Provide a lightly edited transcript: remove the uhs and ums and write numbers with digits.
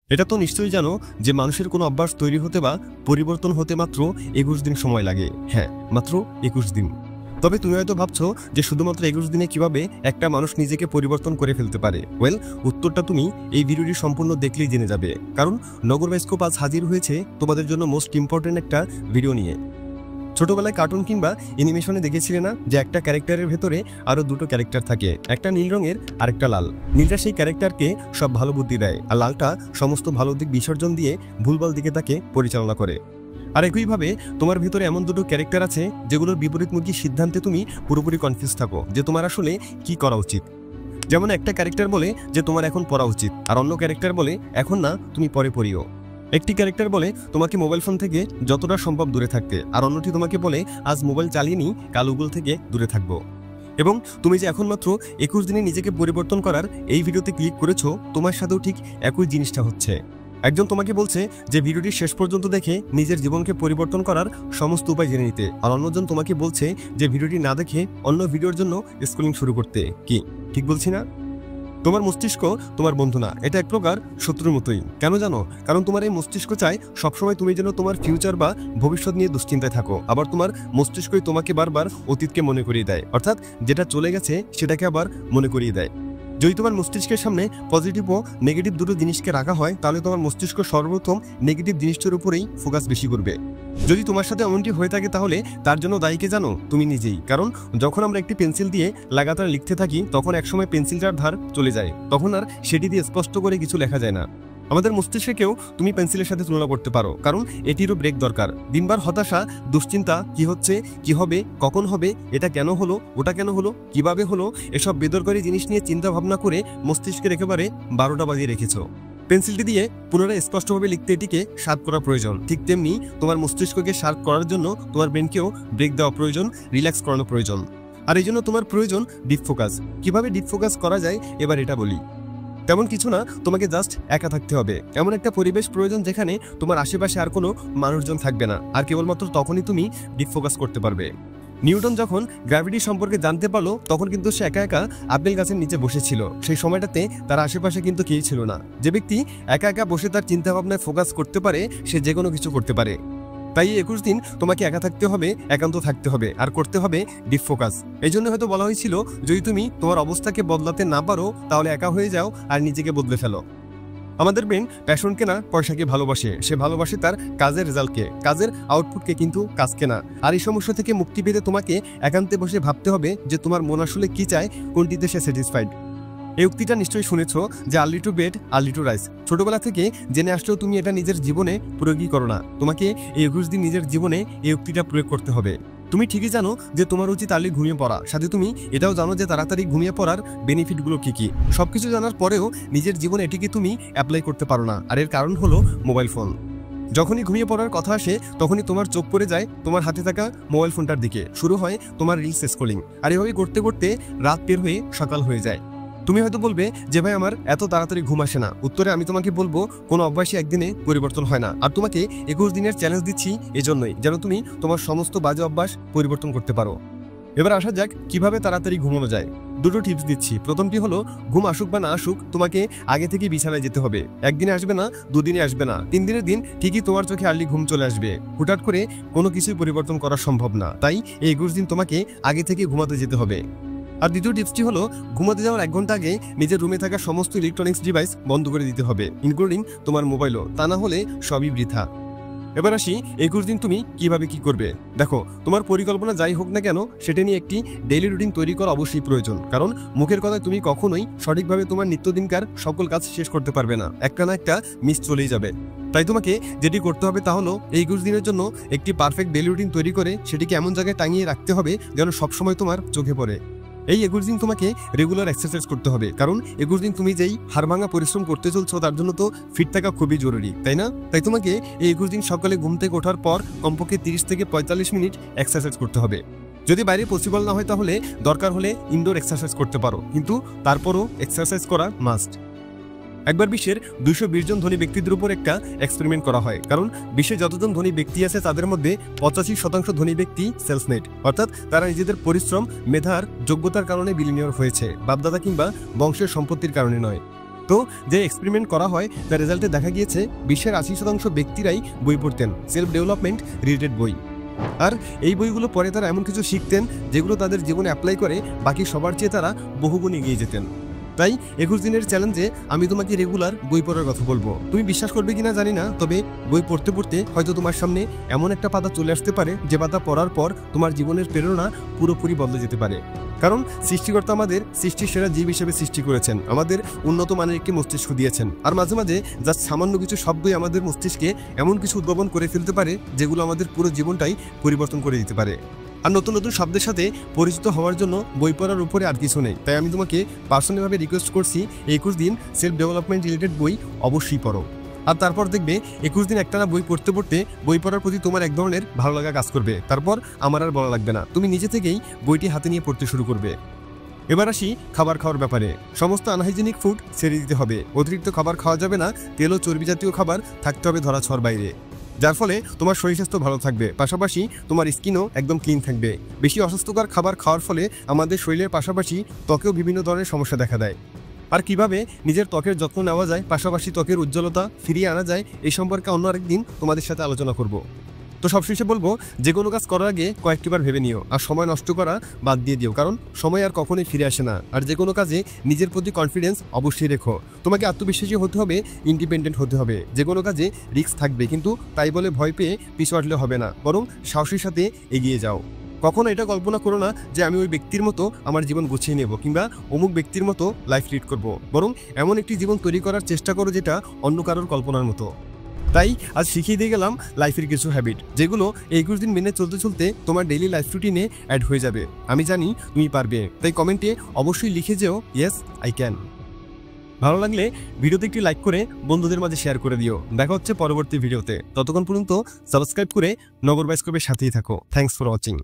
এটা তো নিশ্চয়ই জানো যে মানুষের কোনো অভ্যাস তৈরি হতে বা পরিবর্তন হতে মাত্র 21 দিন সময় লাগে। হ্যাঁ, মাত্র 21 দিন। তবে তুমি হয়তো ভাবছো যে শুধুমাত্র 21 দিনে কিভাবে একটা মানুষ নিজেকে পরিবর্তন করে ফেলতে পারে। উত্তরটা তুমি এই ভিডিওটি সম্পূর্ণ দেখলেই জেনে যাবে, কারণ নগর বায়োস্কোপ আজ হাজির হয়েছে তোমাদের জন্য মোস্ট ইম্পর্টেন্ট একটা ভিডিও নিয়ে। ছোটবেলায় কার্টুন কিংবা অ্যানিমেশনে দেখেছিলে না যে একটা ক্যারেক্টারের ভেতরে আরো দুটো ক্যারেক্টার থাকে, একটা নীল রঙের আর একটা লাল। নীলটা সেই ক্যারেক্টারকে সব ভালো বুদ্ধি দেয়, আর লালটা সমস্ত ভালো দিক বিসর্জন দিয়ে ভুলভাল দিকে তাকে পরিচালনা করে। আর একইভাবে তোমার ভিতরে এমন দুটো ক্যারেক্টার আছে যেগুলোর বিপরীতমুখী সিদ্ধান্তে তুমি পুরোপুরি কনফিউজ থাকো যে তোমার আসলে কি করা উচিত। যেমন একটা ক্যারেক্টার বলে যে তোমার এখন পড়া উচিত, আর অন্য ক্যারেক্টার বলে এখন না, তুমি পরে পড়িও। একটি ক্যারেক্টার বলে তোমাকে মোবাইল ফোন থেকে যতটা সম্ভব দূরে থাকতে, আর অন্যটি তোমাকে বলে আজ মোবাইল চালিয়ে নি, কাল গুগল থেকে দূরে থাকবো। এবং তুমি যে এখন মাত্র 21 দিনে নিজেকে পরিবর্তন করার এই ভিডিওতে ক্লিক করেছো, তোমার সাথেও ঠিক একই জিনিসটা হচ্ছে। একজন তোমাকে বলছে যে ভিডিওটি শেষ পর্যন্ত দেখে নিজের জীবনকে পরিবর্তন করার সমস্ত উপায় জেনে নিতে, আর অন্যজন তোমাকে বলছে যে ভিডিওটি না দেখে অন্য ভিডিওর জন্য স্ক্রলিং শুরু করতে। কি ঠিক বলছি না? তোমার মস্তিষ্ক তোমার বন্ধু না, এটা এক প্রকার শত্রুর মতোই। কেন জানো? কারণ তোমার এই মস্তিষ্ক চায় সবসময় তুমি যেন তোমার ফিউচার বা ভবিষ্যৎ নিয়ে দুশ্চিন্তায় থাকো। আবার তোমার মস্তিষ্কই তোমাকে বারবার অতীতকে মনে করিয়ে দেয়, অর্থাৎ যেটা চলে গেছে সেটাকে আবার মনে করিয়ে দেয়। যদি তোমার মস্তিষ্কের সামনে পজিটিভ ও নেগেটিভ দুটো জিনিসকে রাখা হয়, তাহলে তোমার মস্তিষ্ক সর্বপ্রথম নেগেটিভ জিনিসটার উপরেই ফোকাস বেশি করবে। যদি তোমার সাথে এমনটি হয়ে থাকে, তাহলে তার জন্য দায়ীকে জানো? তুমি নিজেই। কারণ যখন আমরা একটি পেন্সিল দিয়ে লাগাতার লিখতে থাকি, তখন একসময় পেন্সিলটার ধার চলে যায়, তখন আর সেটি দিয়ে স্পষ্ট করে কিছু লেখা যায় না। আমাদের মস্তিষ্ককেও তুমি পেন্সিলের সাথে তুলনা করতে পারো, কারণ এটিরও ব্রেক দরকার। দিনবার হতাশা, দুশ্চিন্তা, কি হচ্ছে, কি হবে, কখন হবে, এটা কেন হলো, ওটা কেন হলো, কিভাবে হলো, এসব বেদরকারি জিনিস নিয়ে চিন্তা ভাবনা করে মস্তিষ্কের একেবারে 12টা বাজিয়ে রেখেছো। পেন্সিলটি দিয়ে পুনরায় স্পষ্টভাবে লিখতে এটিকে শার্প করা প্রয়োজন। ঠিক তেমনি তোমার মস্তিষ্ককে শার্প করার জন্য তোমার ব্রেনকেও ব্রেক দেওয়া প্রয়োজন, রিল্যাক্স করানো প্রয়োজন। আর এই জন্য তোমার প্রয়োজন ডিপ ফোকাস। কিভাবে ডিপ ফোকাস করা যায় এবার এটা বলি। তেমন কিছু না, তোমাকে জাস্ট একা থাকতে হবে। এমন একটা পরিবেশ প্রয়োজন যেখানে তোমার আশেপাশে আর কোনো মানুষজন থাকবে না, আর কেবলমাত্র তখনই তুমি ডিপ ফোকাস করতে পারবে। নিউটন যখন গ্র্যাভিটি সম্পর্কে জানতে পারলো, তখন কিন্তু সে একা একা আপেল গাছের নিচে বসেছিল। সেই সময়টাতে তার আশেপাশে কিন্তু কেউ ছিল না। যে ব্যক্তি একা একা বসে তার চিন্তাভাবনায় ফোকাস করতে পারে, সে যে কোনো কিছু করতে পারে। তাই 21 দিন তোমাকে একা থাকতে হবে, একান্ত থাকতে হবে, আর করতে হবে ডিপ ফোকাস। এই জন্য হয়তো বলা হয়েছিল, যদি তুমি তোমার অবস্থাকে বদলাতে না পারো, তাহলে একা হয়ে যাও আর নিজেকে বদলে ফেলো। আমাদের ব্রেন প্যাশনকে না, পয়সাকে ভালোবাসে। সে ভালোবাসে তার কাজের রেজাল্টকে, কাজের আউটপুটকে, কিন্তু কাজকে না। আর এই সমস্যা থেকে মুক্তি পেতে তোমাকে একান্তে বসে ভাবতে হবে যে তোমার মন আসলে কি চায়, কোনটিতে সে স্যাটিসফাইড। এই উক্তিটা নিশ্চয়ই শুনেছো যে early to bed early to rise. ছোটবেলা থেকে জেনে আসলেও তুমি এটা নিজের জীবনে প্রয়োগই করো না। তোমাকে এই 21 দিন নিজের জীবনে এই উক্তিটা প্রয়োগ করতে হবে। তুমি ঠিকই জানো যে তোমার উচিত আর্লি ঘুমিয়ে পড়া, সাথে তুমি এটাও জানো যে তাড়াতাড়ি ঘুমিয়ে পড়ার বেনিফিটগুলো কি কি। সবকিছু জানার পরেও নিজের জীবনে এটিকে তুমি অ্যাপ্লাই করতে পারো না, আর এর কারণ হলো মোবাইল ফোন। যখনই ঘুমিয়ে পড়ার কথা আসে, তখনই তোমার চোখ পড়ে যায় তোমার হাতে থাকা মোবাইল ফোনটার দিকে। শুরু হয় তোমার রিলস স্ক্রলিং, আর এভাবে করতে করতে রাত পের হয়ে সকাল হয়ে যায়। তুমি হয়তো বলবে যে ভাই, আমার এত তাড়াতাড়ি ঘুম আসে না। উত্তরে আমি তোমাকে বলবো, কোনো অভ্যাসই একদিনে পরিবর্তন হয় না। আর তোমাকে 21 দিনের চ্যালেঞ্জ দিচ্ছি এজন্যই, যেন তুমি তোমার সমস্ত বাজে অভ্যাস পরিবর্তন করতে পারো। এবার আসা যাক কিভাবে তাড়াতাড়ি ঘুমানো যায়। দুটো টিপস দিচ্ছি। প্রথমটি হলো, ঘুম আসুক বা না আসুক, তোমাকে আগে থেকে বিছানায় যেতে হবে। একদিনে আসবে না, দুদিনে আসবে না, 3 দিনের দিন ঠিকই তোমার চোখে আর্লি ঘুম চলে আসবে। হুটহাট করে কোনো কিছুই পরিবর্তন করা সম্ভব না, তাই এই 21 দিন তোমাকে আগে থেকে ঘুমাতে যেতে হবে। আর দ্বিতীয় টিপসটি হলো, ঘুমাতে যাওয়ার 1 ঘন্টা আগে নিজের রুমে থাকা সমস্ত ইলেকট্রনিক্স ডিভাইস বন্ধ করে দিতে হবে, ইনক্লুডিং তোমার মোবাইলও। তা না হলে সবই বৃথা। এবার আসি 21 দিন তুমি কিভাবে কি করবে। দেখো, তোমার পরিকল্পনা যাই হোক না কেন, সেটা নিয়ে একটি ডেইলি রুটিন তৈরি করা অবশ্যই প্রয়োজন। কারণ মুখের কথায় তুমি কখনোই সঠিকভাবে তোমার নিত্যদিনকার সকল কাজ শেষ করতে পারবে না, একটা না একটা মিস চলেই যাবে। তাই তোমাকে যেটি করতে হবে তা হলো, এই 21 দিনের জন্য একটি পারফেক্ট ডেইলি রুটিন তৈরি করে সেটিকে এমন জায়গায় টাঙিয়ে রাখতে হবে যেন সবসময় তোমার চোখে পড়ে। এই 21 দিন তোমাকে রেগুলার এক্সারসাইজ করতে হবে, কারণ 21 দিন তুমি যেই হাড়ভাঙা পরিশ্রম করতে চলছো, তার জন্য তো ফিট থাকা খুবই জরুরি, তাই না? তাই তোমাকে এই 21 দিন সকালে ঘুম থেকে ওঠার পর কমপক্ষে 30 থেকে 45 মিনিট এক্সারসাইজ করতে হবে। যদি বাইরে পসিবল না হয়, তাহলে দরকার হলে ইনডোর এক্সারসাইজ করতে পারো, কিন্তু তারপরও এক্সারসাইজ করা মাস্ট। একবার বিশ্বের 220 জন ধনী ব্যক্তিদের উপর একটা এক্সপেরিমেন্ট করা হয়, কারণ বিশ্বে যতজন ধনী ব্যক্তি আছে তাদের মধ্যে 85% ধনী ব্যক্তি সেলসমেড, অর্থাৎ তারা নিজেদের পরিশ্রম, মেধার, যোগ্যতার কারণে বিলিনিয়র হয়েছে, বাপদাদা কিংবা বংশের সম্পত্তির কারণে নয়। তো যে এক্সপেরিমেন্ট করা হয় তার রেজাল্টে দেখা গিয়েছে বিশ্বের 80% ব্যক্তিরাই বই পড়তেন সেলফ ডেভেলপমেন্ট রিলেটেড বই। আর এই বইগুলো পরে তারা এমন কিছু শিখতেন যেগুলো তাদের জীবনে অ্যাপ্লাই করে বাকি সবার চেয়ে তারা বহুগুণ এগিয়ে যেতেন। তাই 21 দিনের চ্যালেঞ্জে আমি তোমাকে রেগুলার বই পড়ার কথা বলবো। তুমি বিশ্বাস করবে কিনা জানি না, তবে বই পড়তে পড়তে হয়তো তোমার সামনে এমন একটা পাতা চলে আসতে পারে যে পাতা পড়ার পর তোমার জীবনের প্রেরণা পুরোপুরি বদলে যেতে পারে। কারণ সৃষ্টিকর্তা আমাদের সৃষ্টির সেরা জীব হিসেবে সৃষ্টি করেছেন, আমাদের উন্নত মানের একটি মস্তিষ্ক দিয়েছেন। আর মাঝে মাঝে যা সামান্য কিছু শব্দই আমাদের মস্তিষ্কে এমন কিছু উদ্ভাবন করে ফেলতে পারে যেগুলো আমাদের পুরো জীবনটাই পরিবর্তন করে দিতে পারে। আর নতুন নতুন শব্দের সাথে পরিচিত হওয়ার জন্য বই পড়ার উপরে আর কিছু নেই। তাই আমি তোমাকে পার্সোনালিভাবে রিকোয়েস্ট করছি 21 দিন সেলফ ডেভেলপমেন্ট রিলেটেড বই অবশ্যই পড়ো। আর তারপর দেখবে 21 দিন একটানা বই পড়তে পড়তে বই পড়ার প্রতি তোমার এক ধরনের ভালো লাগা কাজ করবে। তারপর আমার আর বলা লাগবে না, তুমি নিজে থেকেই বইটি হাতে নিয়ে পড়তে শুরু করবে। এবার আসি খাবার খাওয়ার ব্যাপারে। সমস্ত আনহাইজেনিক ফুড ছেড়ে দিতে হবে। অতিরিক্ত খাবার খাওয়া যাবে না, তেল ও চর্বি জাতীয় খাবার থাকতে হবে ধরাছোঁয়ার বাইরে, যার ফলে তোমার শরীর স্বাস্থ্য ভালো থাকবে, পাশাপাশি তোমার স্কিনও একদম ক্লিন থাকবে। বেশি অস্বাস্থ্যকর খাবার খাওয়ার ফলে আমাদের শরীরের পাশাপাশি ত্বকেও বিভিন্ন ধরনের সমস্যা দেখা দেয়। আর কিভাবে নিজের ত্বকের যত্ন নেওয়া যায়, পাশাপাশি ত্বকের উজ্জ্বলতা ফিরিয়ে আনা যায়, এই সম্পর্কে অন্য আরেকদিন তোমাদের সাথে আলোচনা করব। তো সবশেষে বলবো, যে কোনো কাজ করার আগে কয়েকটিবার ভেবে নিও, আর সময় নষ্ট করা বাদ দিয়ে দিও, কারণ সময় আর কখনোই ফিরে আসে না। আর যে কোনো কাজে নিজের প্রতি কনফিডেন্স অবশ্যই রেখো। তোমাকে আত্মবিশ্বাসী হতে হবে, ইন্ডিপেন্ডেন্ট হতে হবে। যে কোনো কাজে রিস্ক থাকবে, কিন্তু তাই বলে ভয় পেয়ে পিছু হটলে হবে না, বরং সাহসের সাথে এগিয়ে যাও। কখনো এটা কল্পনা করো না যে আমি ওই ব্যক্তির মতো আমার জীবন গুছিয়ে নেব, কিংবা অমুক ব্যক্তির মতো লাইফ লিড করব, বরং এমন একটি জীবন তৈরি করার চেষ্টা করো যেটা অন্য কারোর কল্পনার মতো। তাই আজ শিখিয়ে দিয়ে গেলাম লাইফের কিছু হ্যাবিট, যেগুলো 21 দিন মেনে চলতে চলতে তোমার ডেইলি লাইফ রুটিনে অ্যাড হয়ে যাবে। আমি জানি তুমি পারবে, তাই কমেন্টে অবশ্যই লিখে যেও ইয়েস আই ক্যান। ভালো লাগলে ভিডিওতে একটি লাইক করে বন্ধুদের মাঝে শেয়ার করে দিও। দেখা হচ্ছে পরবর্তী ভিডিওতে। ততক্ষণ পর্যন্ত সাবস্ক্রাইব করে নগর বাইস্কোপের সাথেই থাকো। Thanks for watching.